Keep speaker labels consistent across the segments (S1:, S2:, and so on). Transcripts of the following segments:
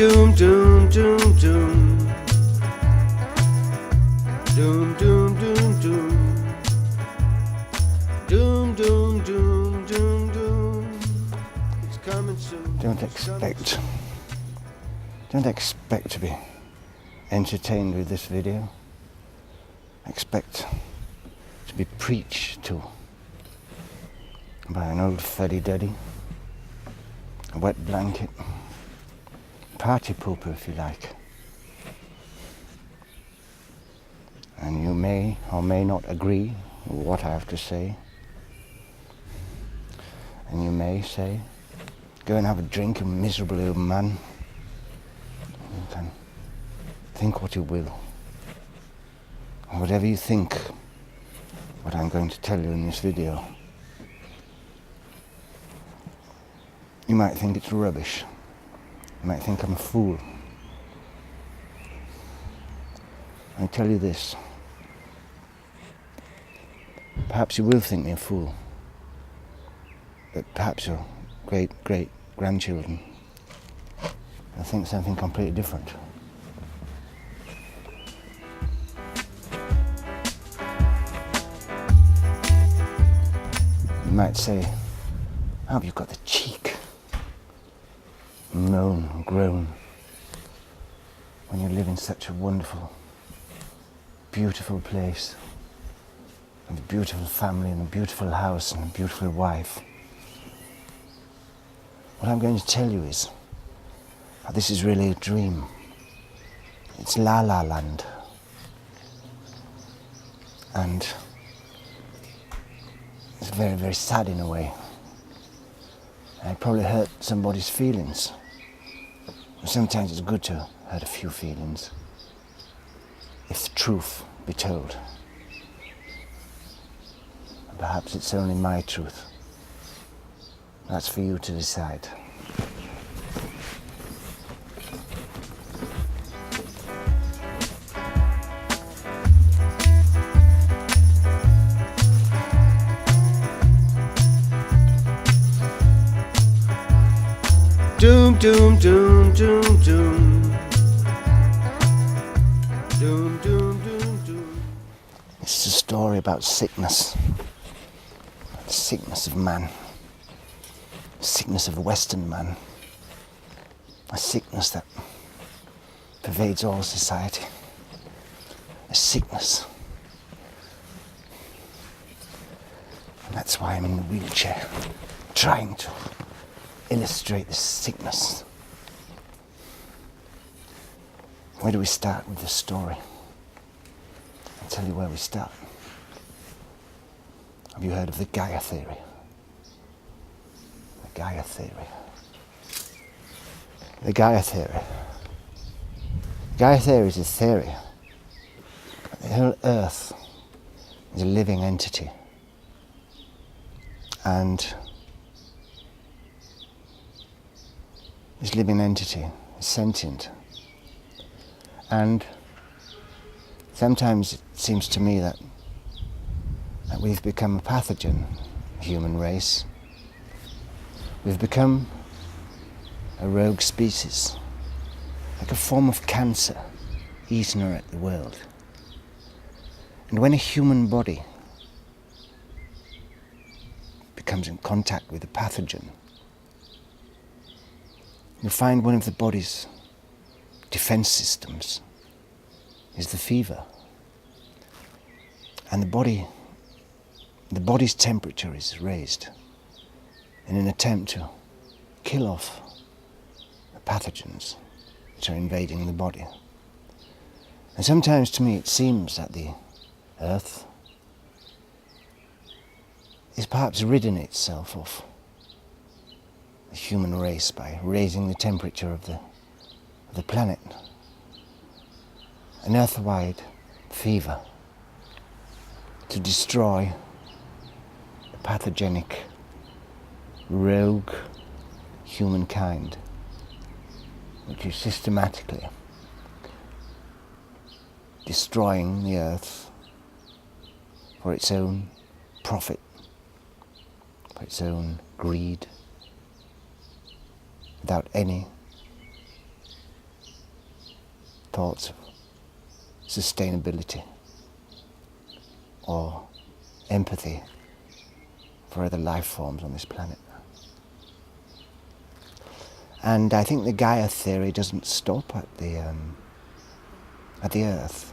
S1: doom, doom, doom, doom. Doom, doom, doom, doom. Doom, doom, doom, doom, doom. It's coming soon.
S2: Don't expect to be entertained with this video. Expect to be preached to by an old fuddy-duddy, a wet blanket, party pooper if you like. And you may or may not agree with what I have to say. And you may say, go and have a drink, you miserable old man. You can think what you will. And whatever you think, what I'm going to tell you in this video, you might think it's rubbish. You might think I'm a fool. I tell you this. Perhaps you will think me a fool. But perhaps your great-great-grandchildren will think something completely different. You might say, how have you got the cheek? Moan and groan when you live in such a wonderful, beautiful place, with a beautiful family and a beautiful house and a beautiful wife. What I'm going to tell you is that this is really a dream. It's La La Land. And it's very, very sad in a way. And it probably hurt somebody's feelings. Sometimes it's good to hurt a few feelings, if the truth be told. And perhaps it's only my truth. That's for you to decide.
S1: Doom, doom, doom, doom, doom. Doom, doom, doom, doom.
S2: This is a story about sickness. The sickness of man. The sickness of the Western man. A sickness that pervades all society. A sickness. And that's why I'm in the wheelchair, trying to illustrate this sickness. Where do we start with this story? I'll tell you where we start. Have you heard of the Gaia theory? The Gaia theory. The Gaia theory. Gaia theory is a theory that the whole Earth is a living entity. And this living entity is sentient. And sometimes it seems to me that we've become a pathogen, the human race. We've become a rogue species, like a form of cancer eating at the world. And when a human body becomes in contact with a pathogen, you find one of the body's defense systems is the fever. And the body's temperature is raised in an attempt to kill off the pathogens that are invading the body. And sometimes to me it seems that the Earth is perhaps ridding itself of the human race by raising the temperature of the planet. An Earth-wide fever to destroy the pathogenic, rogue humankind, which is systematically destroying the Earth for its own profit, for its own greed, without any thoughts of sustainability or empathy for other life forms on this planet. And I think the Gaia theory doesn't stop at the Earth.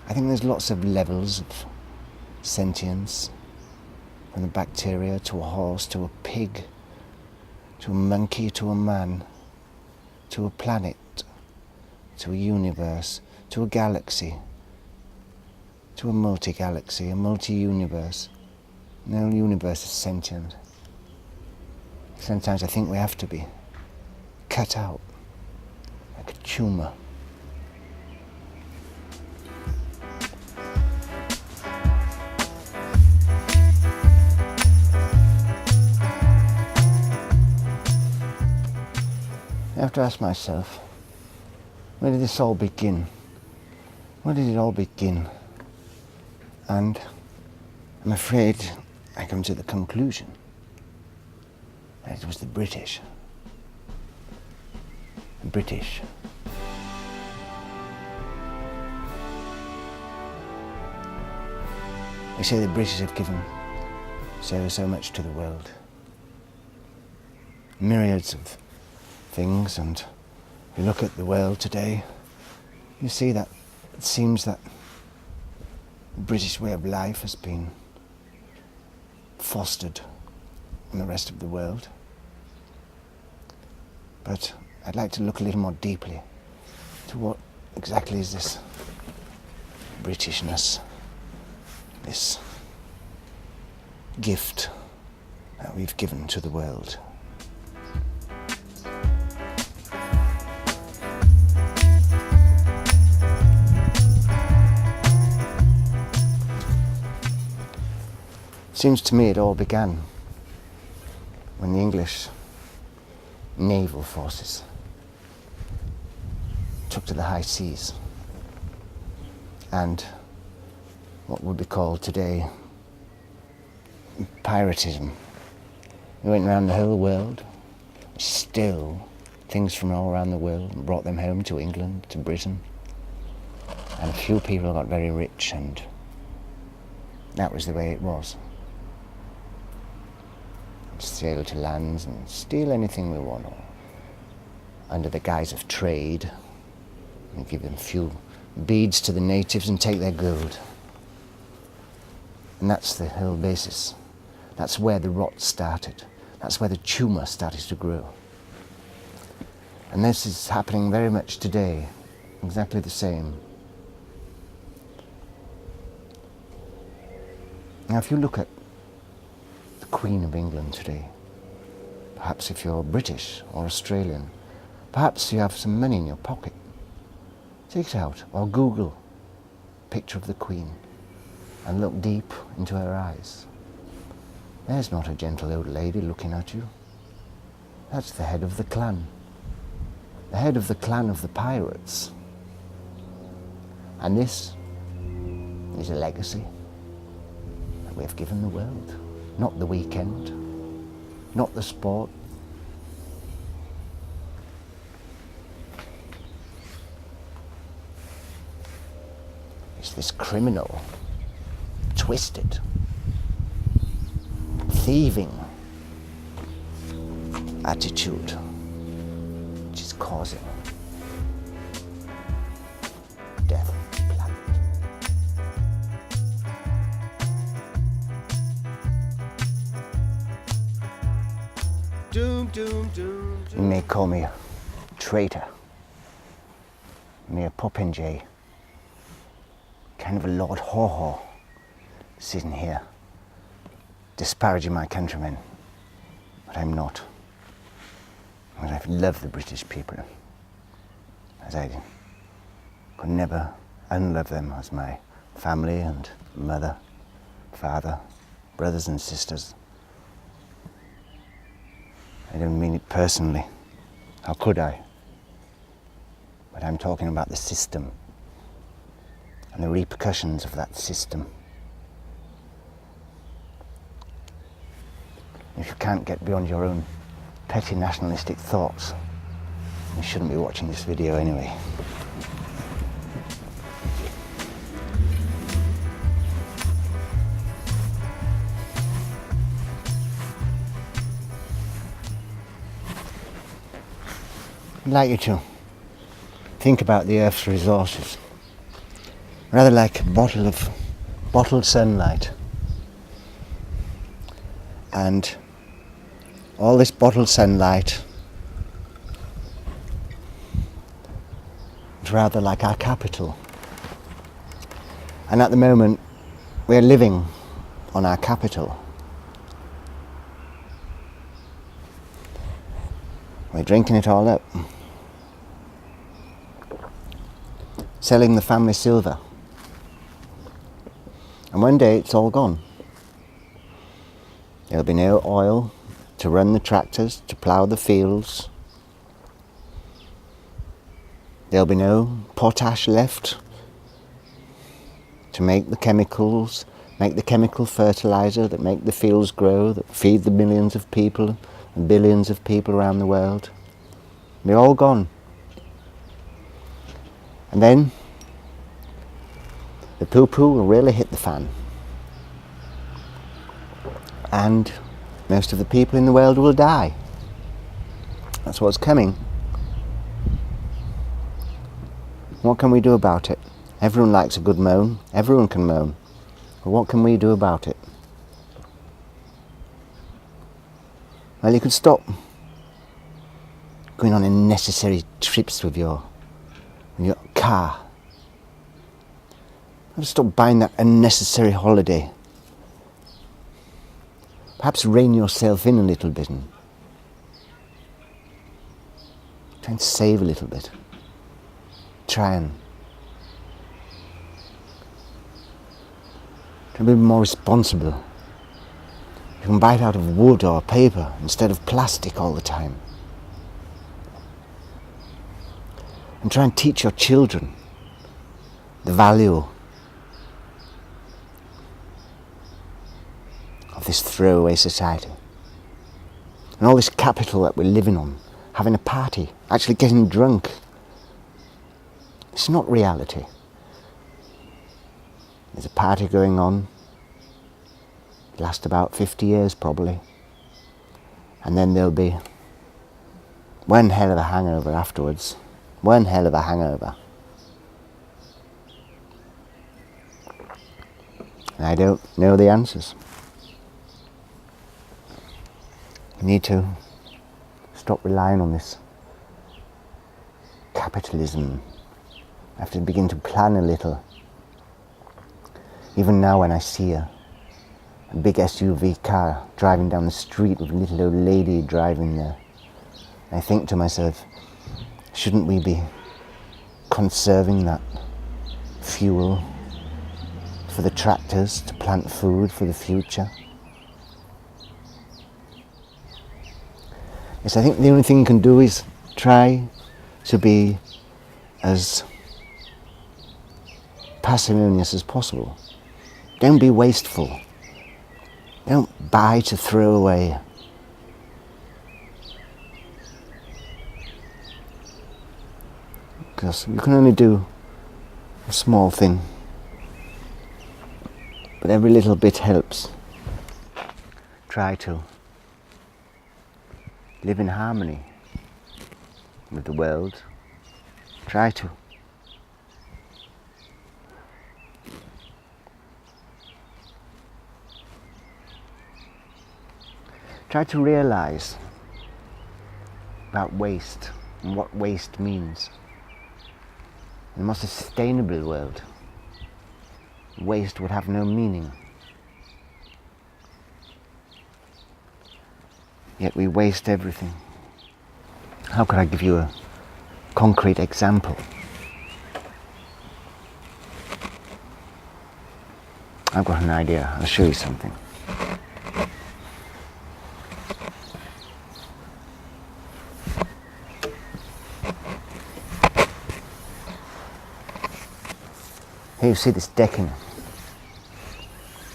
S2: I think there's lots of levels of sentience, from the bacteria to a horse, to a pig, to a monkey, to a man, to a planet, to a universe, to a galaxy, to a multi-galaxy, a multi-universe. No universe is sentient. Sometimes I think we have to be cut out like a tumour. I have to ask myself, where did this all begin? Where did it all begin? And I'm afraid I come to the conclusion that it was the British. The British. They say the British have given so much to the world. Myriads of things, and if you look at the world today, you see that it seems that the British way of life has been fostered in the rest of the world. But I'd like to look a little more deeply to what exactly is this Britishness, this gift that we've given to the world. Seems to me it all began when the English naval forces took to the high seas and what would be called today piratism. They went around the whole world, stole things from all around the world and brought them home to England, to Britain. And a few people got very rich, and that was the way it was. Sail to lands and steal anything we want, or under the guise of trade, and give them a few beads to the natives and take their gold. And that's the whole basis. That's where the rot started. That's where the tumour started to grow. And this is happening very much today, exactly the same. Now if you look at Queen of England today, perhaps if you're British or Australian, perhaps you have some money in your pocket, take it out or Google picture of the Queen and look deep into her eyes. There's not a gentle old lady looking at you. That's the head of the clan, the head of the clan of the pirates. And this is a legacy that we have given the world. Not the weekend, not the sport. It's this criminal, twisted, thieving attitude which is causing death on the planet.
S1: Doom, doom, doom,
S2: You
S1: doom.
S2: may call me a traitor, me a popinjay, kind of a Lord Haw-Haw, sitting here disparaging my countrymen, but I'm not. But I love the British people, as I could never unlove them as my family and mother, father, brothers and sisters. I don't mean it personally. How could I? But I'm talking about the system and the repercussions of that system. If you can't get beyond your own petty nationalistic thoughts, you shouldn't be watching this video anyway. I'd like you to think about the Earth's resources, rather like a bottle of bottled sunlight. And all this bottled sunlight is rather like our capital. And at the moment, we're living on our capital. We're drinking it all up, selling the family silver. And one day it's all gone. There'll be no oil to run the tractors, to plough the fields. There'll be no potash left to make the chemicals, make the chemical fertilizer that make the fields grow, that feed the millions of people and billions of people around the world. They're all gone. And then the poo-poo will really hit the fan. And most of the people in the world will die. That's what's coming. What can we do about it? Everyone likes a good moan. Everyone can moan. But what can we do about it? Well, you could stop going on unnecessary trips with your car. Stop buying that unnecessary holiday. Perhaps rein yourself in a little bit and try and save a little bit. Try and be more responsible. You can buy it out of wood or paper instead of plastic all the time. And try and teach your children the value of this throwaway society. And all this capital that we're living on, having a party, actually getting drunk. It's not reality. There's a party going on, last about 50 years probably, and then there'll be one hell of a hangover afterwards. One hell of a hangover. And I don't know the answers. We need to stop relying on this capitalism. I have to begin to plan a little. Even now when I see a big SUV car driving down the street with a little old lady driving there, I think to myself, shouldn't we be conserving that fuel for the tractors to plant food for the future? Yes, I think the only thing you can do is try to be as parsimonious as possible. Don't be wasteful. Don't buy to throw away. Because you can only do a small thing. But every little bit helps. Try to live in harmony with the world. Try to. Try to realize about waste and what waste means. In a more sustainable world, waste would have no meaning. Yet we waste everything. How could I give you a concrete example? I've got an idea. I'll show you something. Here you see this decking.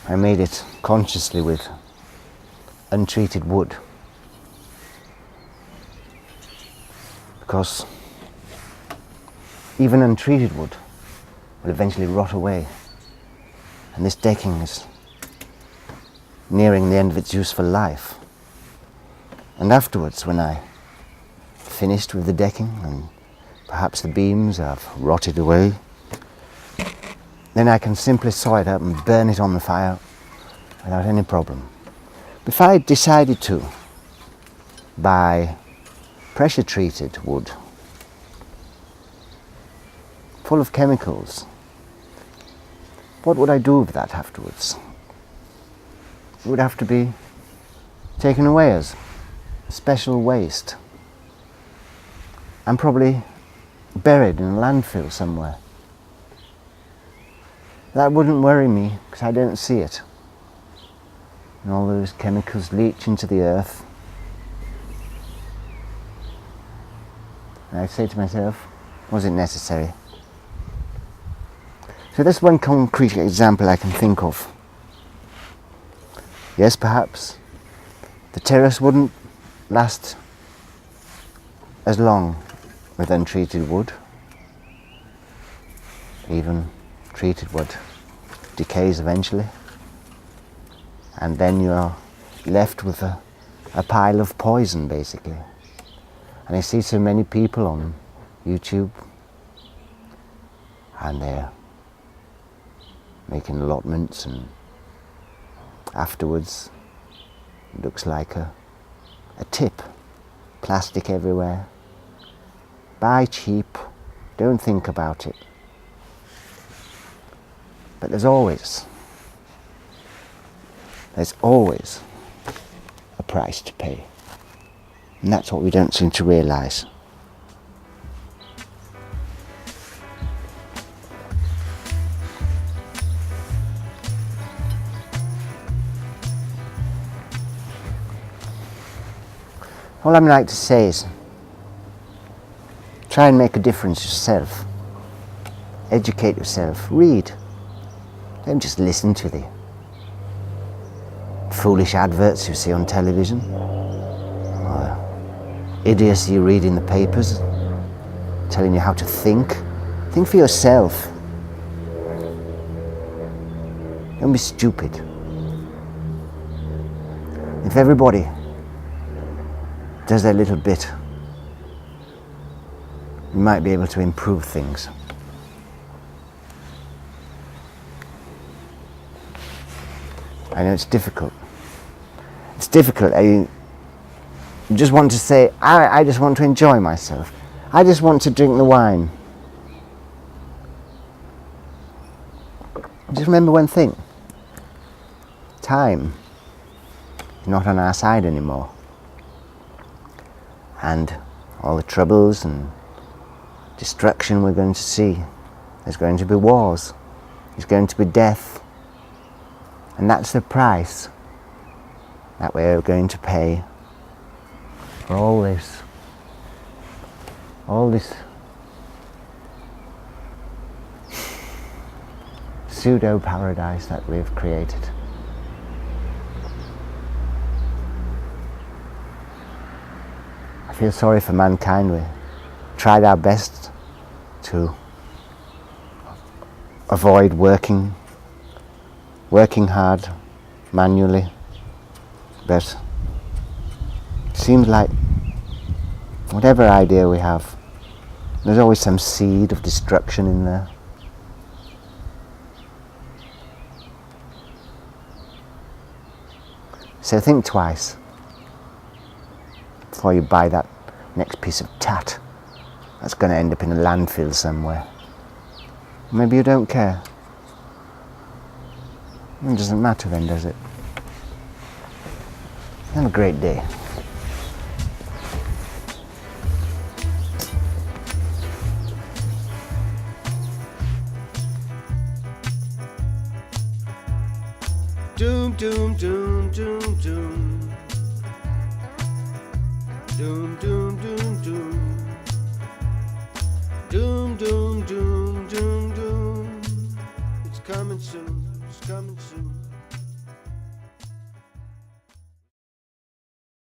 S2: I made it consciously with untreated wood. Because even untreated wood will eventually rot away. And this decking is nearing the end of its useful life. And afterwards, when I finished with the decking and perhaps the beams have rotted away, then I can simply saw it up and burn it on the fire without any problem. If I decided to buy pressure treated wood full of chemicals, what would I do with that afterwards? It would have to be taken away as special waste and probably buried in a landfill somewhere. That wouldn't worry me because I don't see it. And all those chemicals leach into the earth. And I say to myself, was it necessary? So that's one concrete example I can think of. Yes, perhaps the terrace wouldn't last as long with untreated wood. Even treated wood decays eventually. And then you're left with a pile of poison, basically. And I see so many people on YouTube, and they're making allotments, and afterwards it looks like a tip. Plastic everywhere. Buy cheap, don't think about it. But there's always a price to pay. And that's what we don't seem to realise. All I'm like to say is, try and make a difference yourself. Educate yourself. Read. Don't just listen to the foolish adverts you see on television, or idiocy you read in the papers telling you how to think. Think for yourself. Don't be stupid. If everybody does their little bit, you might be able to improve things. I know it's difficult. It's difficult. I just want to say, I just want to enjoy myself. I just want to drink the wine. Just remember one thing. Time is not on our side anymore. And all the troubles and destruction we're going to see. There's going to be wars. There's going to be death. And that's the price that we're going to pay for all this pseudo paradise that we've created. I feel sorry for mankind. We tried our best to avoid working hard manually, but it seems like whatever idea we have, there's always some seed of destruction in there. So think twice before you buy that next piece of tat that's going to end up in a landfill somewhere. Maybe you don't care. It doesn't matter then, does it? Have a great day.
S1: Doom, doom, doom, doom, doom. Doom, doom, doom, doom. Doom, doom, doom, doom, doom. It's coming soon, it's coming soon.